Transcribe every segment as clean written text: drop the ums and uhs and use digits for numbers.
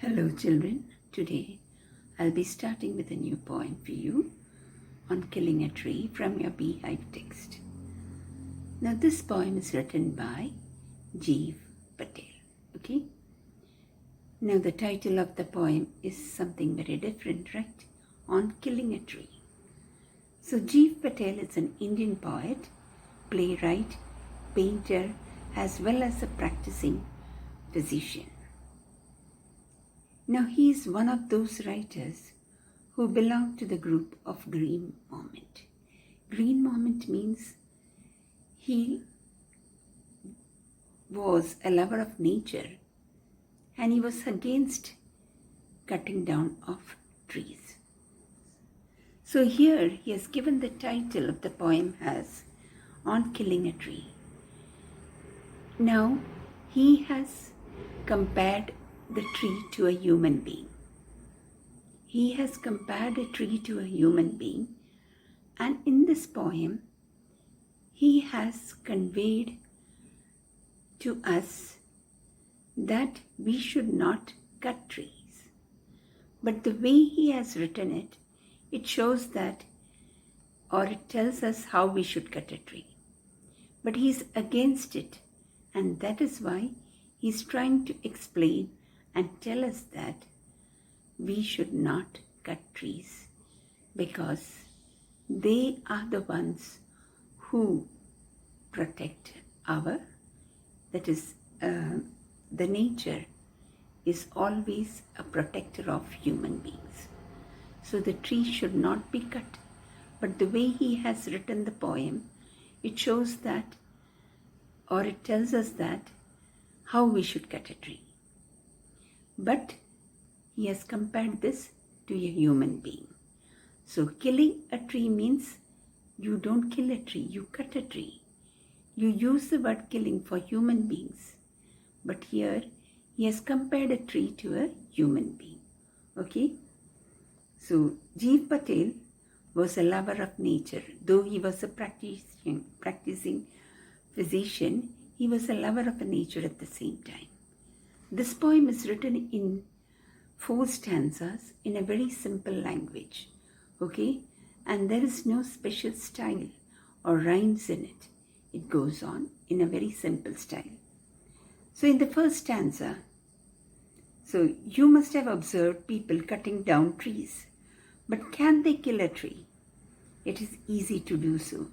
Hello children, today I'll be starting with a new poem for you on killing a tree from your beehive text. Now this poem is written by Jeev Patel, okay? Now the title of the poem is something very different, right? On killing a tree. So Jeev Patel is an Indian poet, playwright, painter, as well as a practicing physician. Now he is one of those writers who belong to the group of Green Moment. Green Moment means he was a lover of nature and he was against cutting down of trees. So here he has given the title of the poem as On Killing a Tree. Now he has compared the tree to a human being. He has compared a tree to a human being, and in this poem he has conveyed to us that we should not cut trees. But the way he has written it, it shows that, or it tells us how we should cut a tree. But he is against it, and that is why he is trying to explain and tell us that we should not cut trees because they are the ones who protect that is, the nature is always a protector of human beings. So the tree should not be cut. But the way he has written the poem, it shows that, or it tells us that, how we should cut a tree. But he has compared this to a human being. So killing a tree means you don't kill a tree, you cut a tree. You use the word killing for human beings. But here he has compared a tree to a human being. Okay? So Jeev Patel was a lover of nature. Though he was a practicing physician, he was a lover of nature at the same time. This poem is written in 4 stanzas in a very simple language, okay? And there is no special style or rhymes in it. It goes on in a very simple style. So in the first stanza, so you must have observed people cutting down trees, but can they kill a tree? It is easy to do so.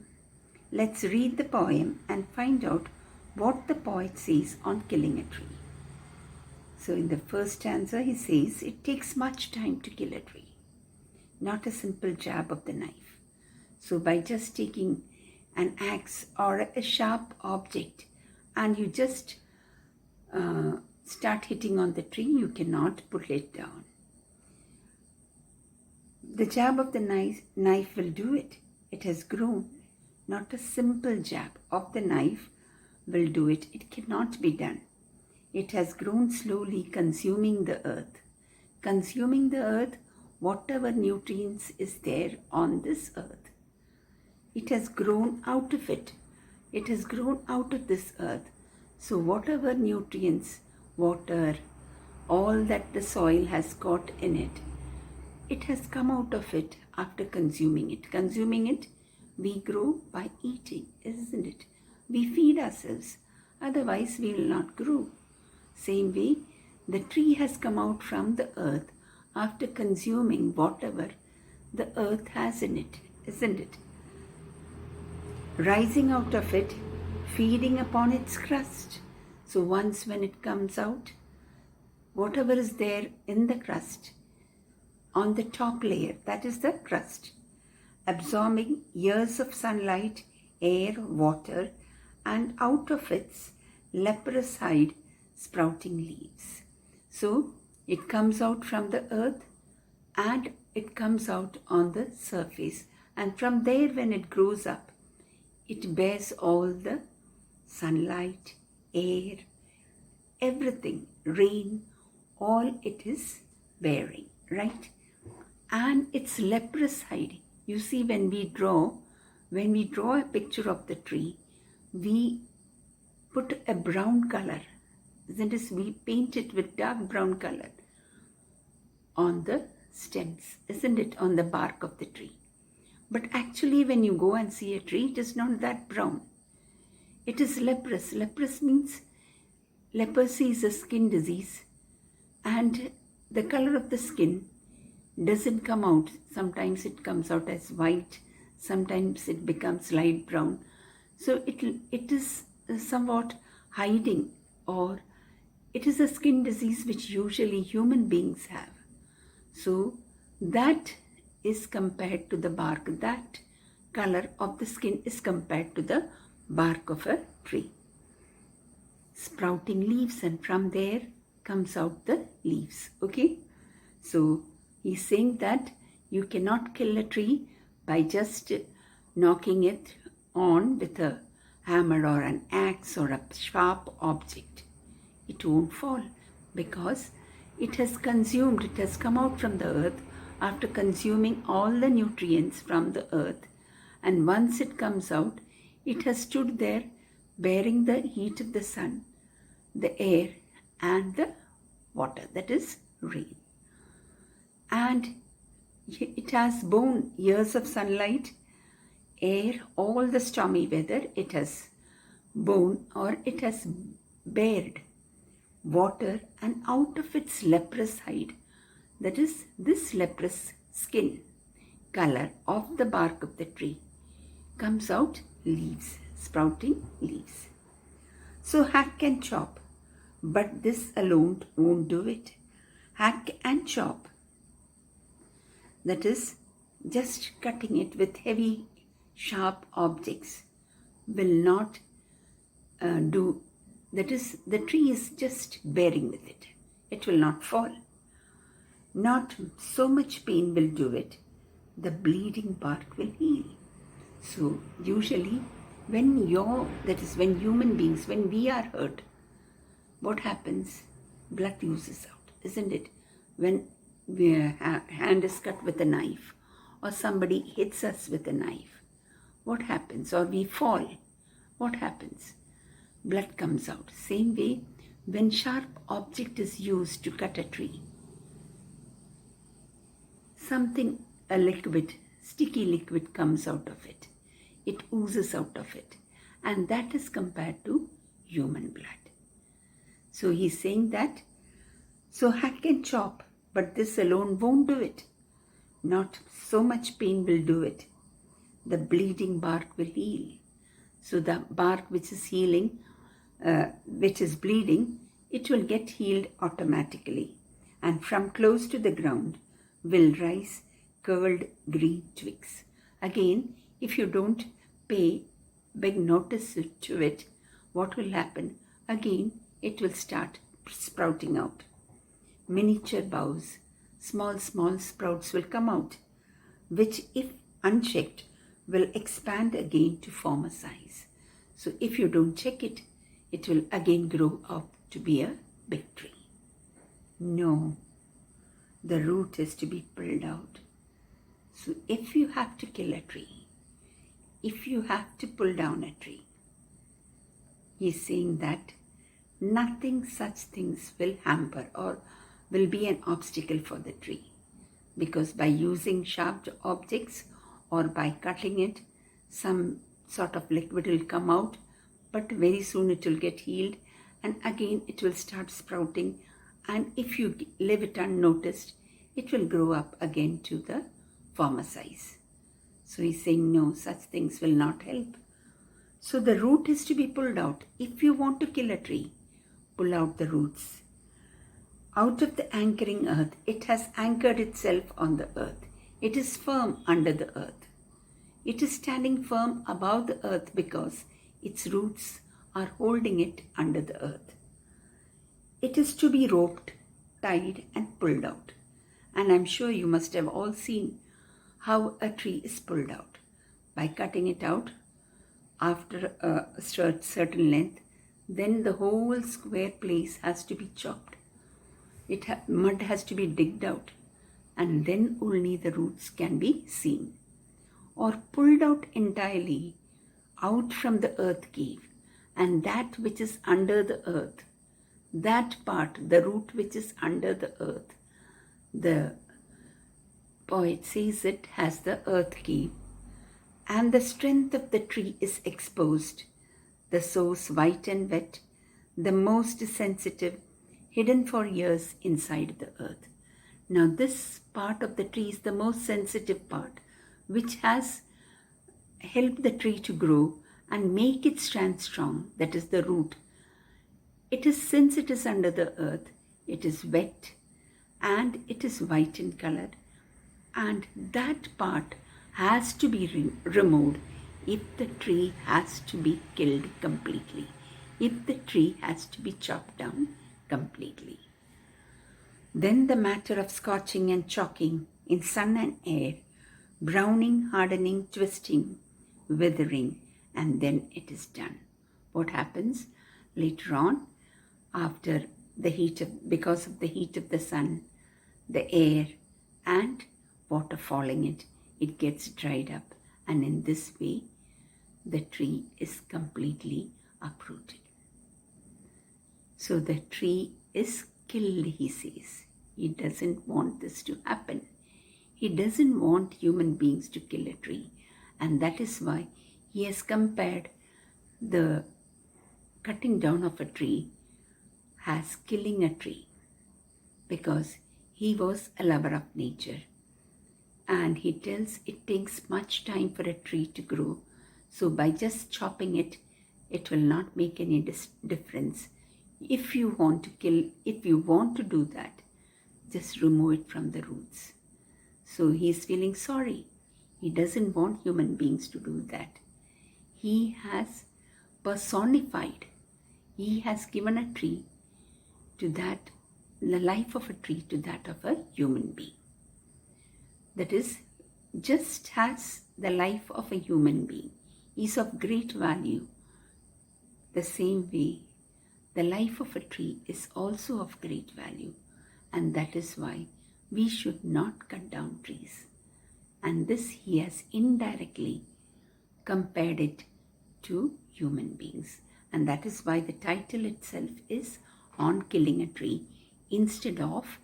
Let's read the poem and find out what the poet says on killing a tree. So in the first stanza he says, it takes much time to kill a tree, not a simple jab of the knife. So by just taking an axe or a sharp object and you just start hitting on the tree, you cannot pull it down. The jab of the knife will do it. It has grown. Not a simple jab of the knife will do it. It cannot be done. It has grown slowly, consuming the earth. Consuming the earth, whatever nutrients is there on this earth. It has grown out of it. It has grown out of this earth. So whatever nutrients, water, all that the soil has got in it, it has come out of it after consuming it. Consuming it, we grow by eating, isn't it? We feed ourselves. Otherwise, we will not grow. Same way, the tree has come out from the earth after consuming whatever the earth has in it, isn't it? Rising out of it, feeding upon its crust. So once when it comes out, whatever is there in the crust, on the top layer, that is the crust, absorbing years of sunlight, air, water, and out of its leprous hide, sprouting leaves. So it comes out from the earth and it comes out on the surface, and from there when it grows up, it bears all the sunlight, air, everything, rain, all it is bearing, right? And it's leprous hide. You see, when we draw a picture of the tree, we put a brown color, isn't it? We paint it with dark brown color on the stems, isn't it, on the bark of the tree. But actually when you go and see a tree, it is not that brown. It is leprous. Leprous means leprosy is a skin disease, and the color of the skin doesn't come out. Sometimes it comes out as white, sometimes it becomes light brown. So it is somewhat hiding, or it is a skin disease which usually human beings have. So that is compared to the bark. That color of the skin is compared to the bark of a tree. Sprouting leaves, and from there comes out the leaves. Okay, so he's saying that you cannot kill a tree by just knocking it on with a hammer or an axe or a sharp object. It won't fall because it has consumed, it has come out from the earth after consuming all the nutrients from the earth, and once it comes out, it has stood there bearing the heat of the sun, the air and the water, that is rain. And it has borne years of sunlight, air, all the stormy weather. It has borne, or it has bared water, and out of its leprous hide, that is this leprous skin color of the bark of the tree, comes out leaves, sprouting leaves. So hack and chop, but this alone won't do it. Hack and chop, that is just cutting it with heavy sharp objects, will not do. That is, the tree is just bearing with it. It will not fall. Not so much pain will do it. The bleeding bark will heal. So usually when when human beings, when we are hurt, what happens? Blood oozes out, isn't it? When our hand is cut with a knife, or somebody hits us with a knife, what happens? Or we fall, what happens? Blood comes out. Same way, when sharp object is used to cut a tree, something, a liquid, sticky liquid comes out of it. It oozes out of it. And that is compared to human blood. So he's saying that, so hack and chop, but this alone won't do it. Not so much pain will do it. The bleeding bark will heal. So the bark which is healing, which is bleeding, it will get healed automatically. And from close to the ground will rise curled green twigs. Again, if you don't pay big notice to it, what will happen? Again, it will start sprouting out. Miniature boughs, small sprouts will come out, which if unchecked will expand again to form a size. So if you don't check it, it will again grow up to be a big tree. No, the root is to be pulled out. So if you have to kill a tree, if you have to pull down a tree, he's saying that nothing such things will hamper or will be an obstacle for the tree, because by using sharp objects or by cutting it, some sort of liquid will come out, but very soon it will get healed and again it will start sprouting, and if you leave it unnoticed, it will grow up again to the former size. So he's saying no, such things will not help. So the root is to be pulled out. If you want to kill a tree, pull out the roots. Out of the anchoring earth, it has anchored itself on the earth. It is firm under the earth. It is standing firm above the earth because its roots are holding it under the earth. It is to be roped, tied and pulled out. And I'm sure you must have all seen how a tree is pulled out. By cutting it out after a certain length, then the whole square place has to be chopped. Mud has to be digged out, and then only the roots can be seen. Or pulled out entirely out from the earth cave, and that which is under the earth, that part, the root which is under the earth, The poet says it has the earth key, and the strength of the tree is exposed, the source white and wet, the most sensitive, hidden for years inside the earth. Now this part of the tree is the most sensitive part, which has helped the tree to grow and make it stand strong, that is the root. It is, since it is under the earth, it is wet and it is white in color, and that part has to be removed if the tree has to be killed completely, if the tree has to be chopped down completely. Then the matter of scorching and choking in sun and air, browning, hardening, twisting, withering, and then it is done. What happens later on, after the heat of, because of the heat of the sun, the air and water falling it gets dried up, and in this way the tree is completely uprooted. So the tree is killed, he says. He doesn't want this to happen. He doesn't want human beings to kill a tree, and that is why he has compared the cutting down of a tree as killing a tree, because he was a lover of nature, and he tells it takes much time for a tree to grow, so by just chopping it, it will not make any difference. If you want to do that, just remove it from the roots. So he is feeling sorry. He doesn't want human beings to do that. He has personified, he has given a tree to that, the life of a tree to that of a human being. That is, just as the life of a human being is of great value, the same way the life of a tree is also of great value, and that is why we should not cut down trees. And this he has indirectly compared it to human beings, and that is why the title itself is On Killing a Tree instead of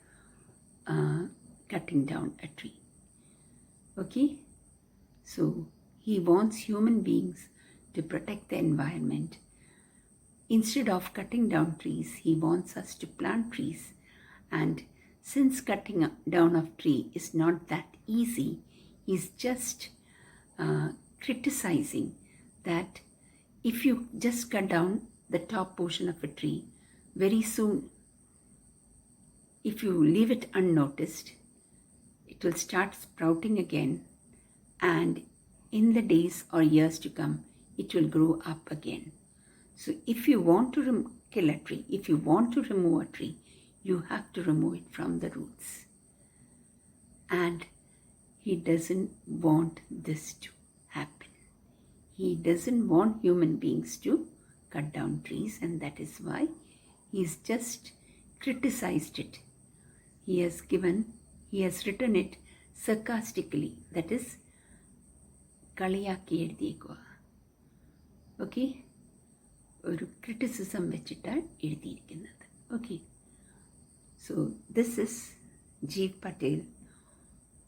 cutting down a tree. Okay, so he wants human beings to protect the environment. Instead of cutting down trees, he wants us to plant trees. And since cutting down of tree is not that easy, he's just criticizing that if you just cut down the top portion of a tree, very soon, if you leave it unnoticed, it will start sprouting again, and in the days or years to come, it will grow up again. So if you want to kill a tree, if you want to remove a tree, you have to remove it from the roots. And he doesn't want this to happen. He doesn't want human beings to cut down trees, and that is why he's just criticized it. He has written it sarcastically, that is, കളിയാക്കി എഴുതിയേക്കുക. Okay, ഒരു criticism വെച്ചിട്ടാണ് എഴുതിയിരിക്കുന്നത്. Okay, so this is Jeev Patel,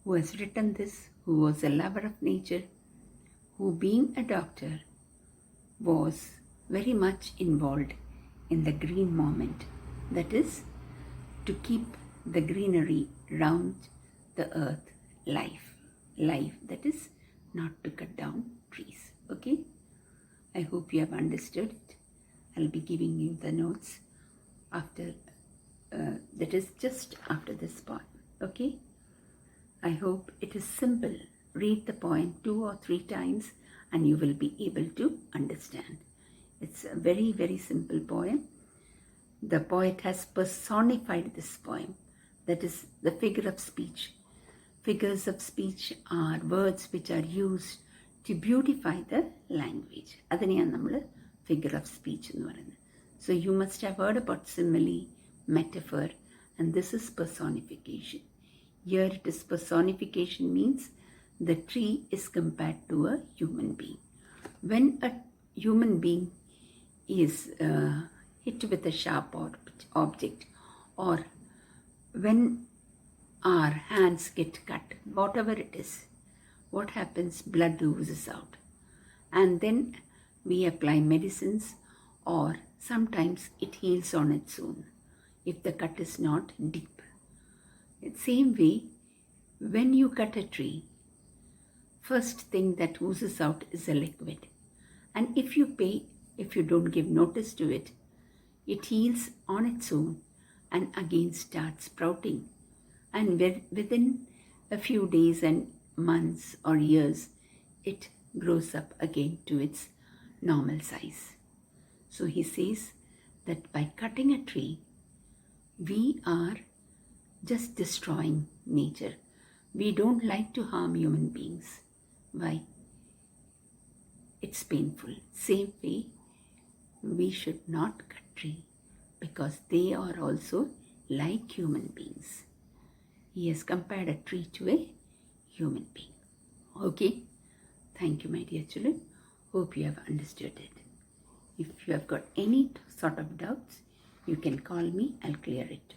who has written this, who was a lover of nature, who being a doctor was very much involved in the green movement, that is, to keep the greenery round the earth life, that is, not to cut down trees. Okay, I hope you have understood it. I'll be giving you the notes after, that is just after this poem. Okay, I hope it is simple. Read the poem 2 or 3 times and you will be able to understand. It's a very, very simple poem. The poet has personified this poem, that is the figure of speech. Figures of speech are words which are used to beautify the language. അതിനെയാണ് നമ്മൾ figure of speech എന്ന് പറയുന്നത്. So you must have heard about simile, metaphor, and this is personification. Here it is personification, means the tree is compared to a human being. When a human being is hit with a sharp object, or when our hands get cut, whatever it is, what happens? Blood oozes out. And then we apply medicines, or sometimes it heals on its own if the cut is not deep. Same way, when you cut a tree, first thing that oozes out is a liquid. And if you don't give notice to it, it heals on its own and again starts sprouting. And within a few days and months or years, it grows up again to its normal size. So he says that by cutting a tree, we are just destroying nature. We don't like to harm human beings. Why? It's painful. Same way, we should not cut tree because they are also like human beings. He has compared a tree to a human being. Okay? Thank you, my dear children. Hope you have understood it. If you have got any sort of doubts, you can call me. I'll clear it.